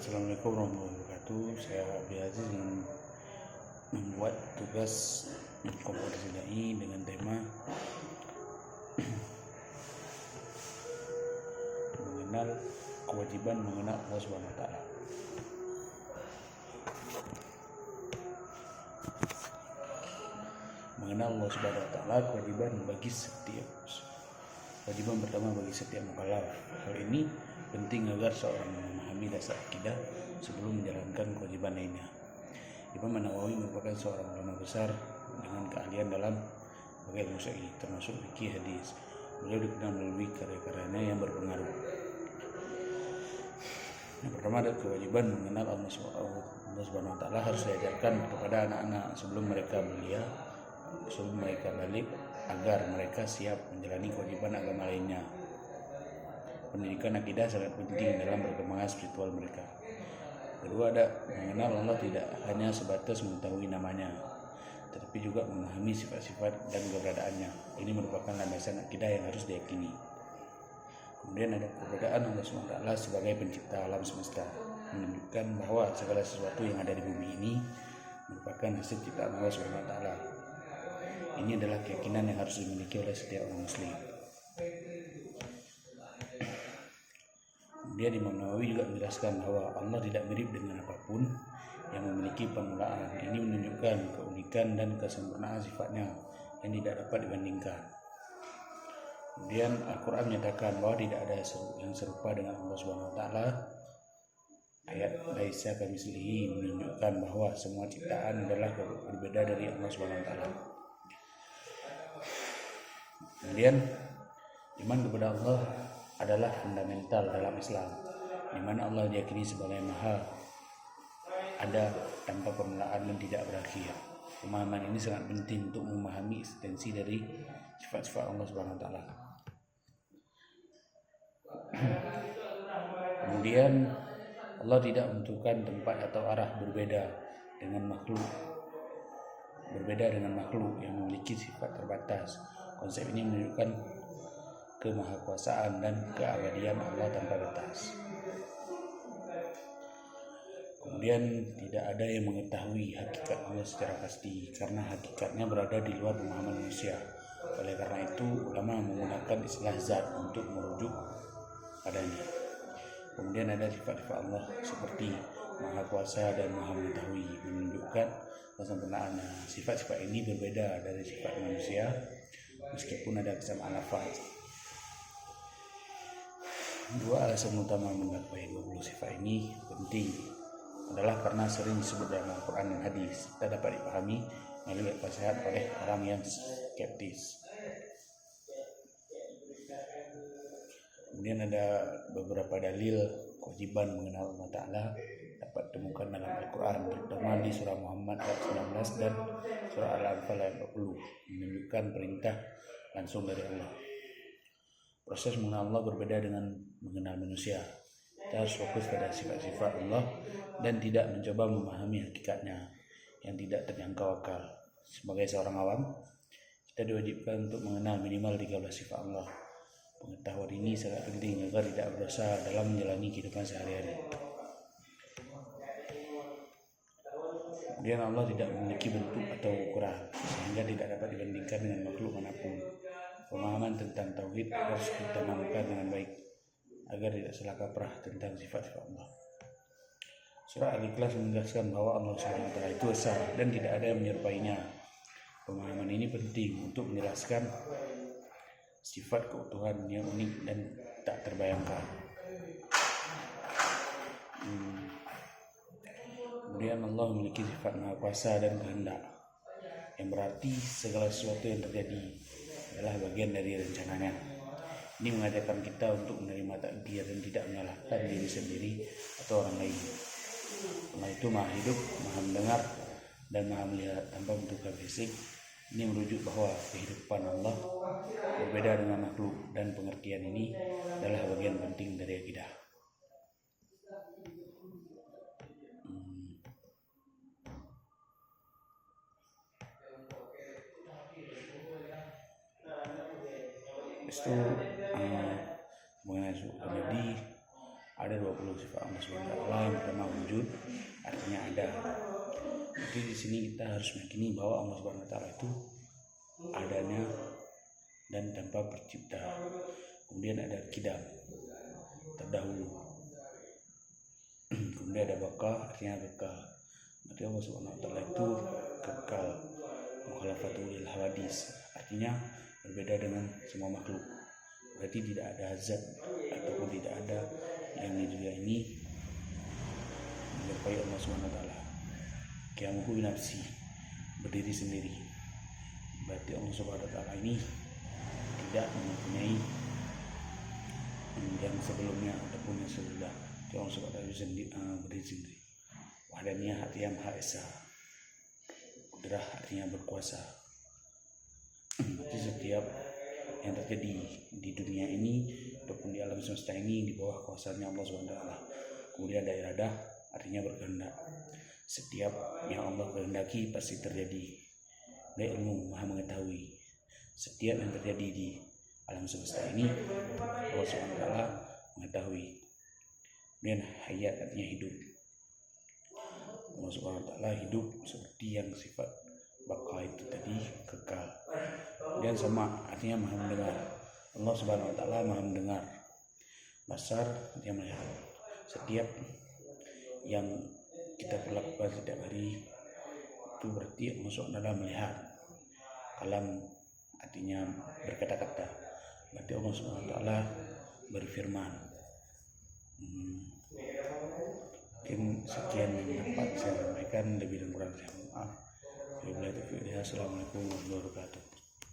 Assalamualaikum warahmatullahi wabarakatuh. Saya Abdul Aziz yang membuat tugas kompetisi dai dengan tema mengenal kewajiban mengenal Allah Subhanahu wa taala. Mengenal Allah Subhanahu wa taala kewajiban pertama bagi setiap mukallaf. Hal ini penting agar seorang memahami dasar akidah sebelum menjalankan kewajiban lainnya. Imam Nawawi merupakan seorang ulama besar dengan keahlian dalam berbagai ilmu syar'i, termasuk fikih hadis. Beliau dikenal melalui karya-karyanya yang berpengaruh. Yang pertama adalah kewajiban mengenal Allah Subhanahu wa taala harus diajarkan kepada anak-anak sebelum mereka balik agar mereka siap menjalani kewajiban agama lainnya. Pendidikan akidah sangat penting dalam perkembangan spiritual mereka. Kedua, ada mengenal Allah tidak hanya sebatas mengetahui namanya, tetapi juga memahami sifat-sifat dan keberadaannya. Ini merupakan landasan akidah yang harus diyakini. Kemudian ada keberadaan Allah SWT sebagai pencipta alam semesta, menunjukkan bahwa segala sesuatu yang ada di bumi ini merupakan hasil ciptaan Allah SWT. Ini adalah keyakinan yang harus dimiliki oleh setiap orang muslim. Kemudian Imam Nawawi juga menjelaskan bahwa Allah tidak mirip dengan apapun yang memiliki permulaan. Ini menunjukkan keunikan dan kesempurnaan sifatnya yang tidak dapat dibandingkan. Kemudian Al-Quran menyatakan bahwa tidak ada yang serupa dengan Allah Subhanahu wa taala. Ayat Laisa kamitslihi menunjukkan bahwa semua ciptaan adalah berbeda dari Allah Subhanahu wa taala. Kemudian iman kepada Allah adalah fundamental dalam Islam, di mana Allah diyakini sebagai Maha ada tanpa permulaan dan tidak berakhir. Pemahaman ini sangat penting untuk memahami eksistensi dari sifat-sifat Allah Subhanahu wa taala. Kemudian Allah tidak menentukan tempat atau arah berbeda dengan makhluk yang memiliki sifat terbatas. Konsep ini menunjukkan kemahakuasaan dan keabadian Allah tanpa batas. Kemudian tidak ada yang mengetahui hakikat Allah secara pasti karena hakikatnya berada di luar pemahaman manusia. Oleh karena itu ulama menggunakan istilah zat untuk merujuk padanya. Kemudian ada sifat-sifat Allah seperti Maha Kuasa dan Maha Mengetahui, menunjukkan kesempurnaannya. Sifat-sifat ini berbeda dari sifat manusia meskipun ada kesamaan lafaz. Dua alasan utama mengapa 20 sifat ini penting adalah karena sering disebut dalam Al-Quran dan hadis, tak dapat dipahami melalui nasihat oleh orang yang skeptis. Kemudian ada beberapa dalil kewajiban mengenal Allah Ta'ala dapat ditemukan dalam Al-Quran, terutama di surah Muhammad ayat 19 dan surah Al-Anfal ayat 20, menunjukkan perintah langsung dari Allah. Proses mengenal Allah berbeda dengan mengenal manusia. Kita harus fokus pada sifat-sifat Allah dan tidak mencoba memahami hakikatnya yang tidak terjangkau akal. Sebagai seorang awam, kita diwajibkan untuk mengenal minimal 13 sifat Allah. Pengetahuan ini sangat penting agar tidak berdosa dalam menjalani kehidupan sehari-hari. Kemudian Allah tidak memiliki bentuk atau ukuran sehingga tidak dapat dibandingkan dengan makhluk manapun. Pemahaman tentang tauhid harus ditanamkan dengan baik agar tidak salah kaprah tentang sifat-sifat Allah. Surah Al-Ikhlas menegaskan bahwa Allah SWT itu esa dan tidak ada yang menyerupainya. Pemahaman ini penting untuk menjelaskan sifat keutuhan yang unik dan tak terbayangkan. Kemudian Allah memiliki sifat Maha Kuasa dan kehendak, yang berarti segala sesuatu yang terjadi adalah bagian dari rencananya. Ini mengajarkan kita untuk menerima takdir dan tidak menyalahkan diri sendiri atau orang lain. Allah itu Maha hidup, Maha mendengar, dan Maha melihat tanpa bentukan fisik. Ini merujuk bahwa kehidupan Allah berbeda dengan makhluk, dan pengertian ini adalah bagian penting dari akidah. Itu mengenai jadi ada 20 sifat Allah SWT. Yang pertama wujud, artinya ada. Jadi di sini kita harus meyakini bahwa Allah SWT itu adanya dan tanpa pencipta. Kemudian ada kidam, terdahulu. Kemudian ada baka, artinya kekal. Berarti Allah SWT itu kekal. Mukhalafatul lil hawadis, artinya berbeda dengan semua makhluk. Berarti tidak ada zat ataupun tidak ada yang di dunia ini menyerupai Allah SWT. Qiyamuhu binafsi, berdiri sendiri. Berarti Allah SWT ini tidak mempunyai yang sebelumnya ataupun yang sesudah. Allah SWT berdiri sendiri. Wahdaniyah artinya Maha Esa. Kudrah artinya berkuasa. Jadi setiap yang terjadi di dunia ini ataupun di alam semesta ini di bawah kuasanya Allah SWT. Kemudian ada iradah, artinya berkehendak. Setiap yang Allah kehendaki pasti terjadi. Dia ilmu, Maha mengetahui. Setiap yang terjadi di alam semesta ini Allah SWT mengetahui. Kemudian hayat artinya hidup. Allah SWT hidup seperti yang sifat baka itu tadi, kekal. Kemudian sama artinya Maha mendengar. Allah SWT Maha mendengar. Basar artinya melihat. Setiap yang kita perlakukan setiap hari itu berarti Allah SWT melihat. Kalam artinya berkata-kata. Berarti Allah SWT berfirman. Mungkin sekian yang dapat saya sampaikan, lebih dan kurang saya mohon maaf. Assalamualaikum warahmatullahi wabarakatuh.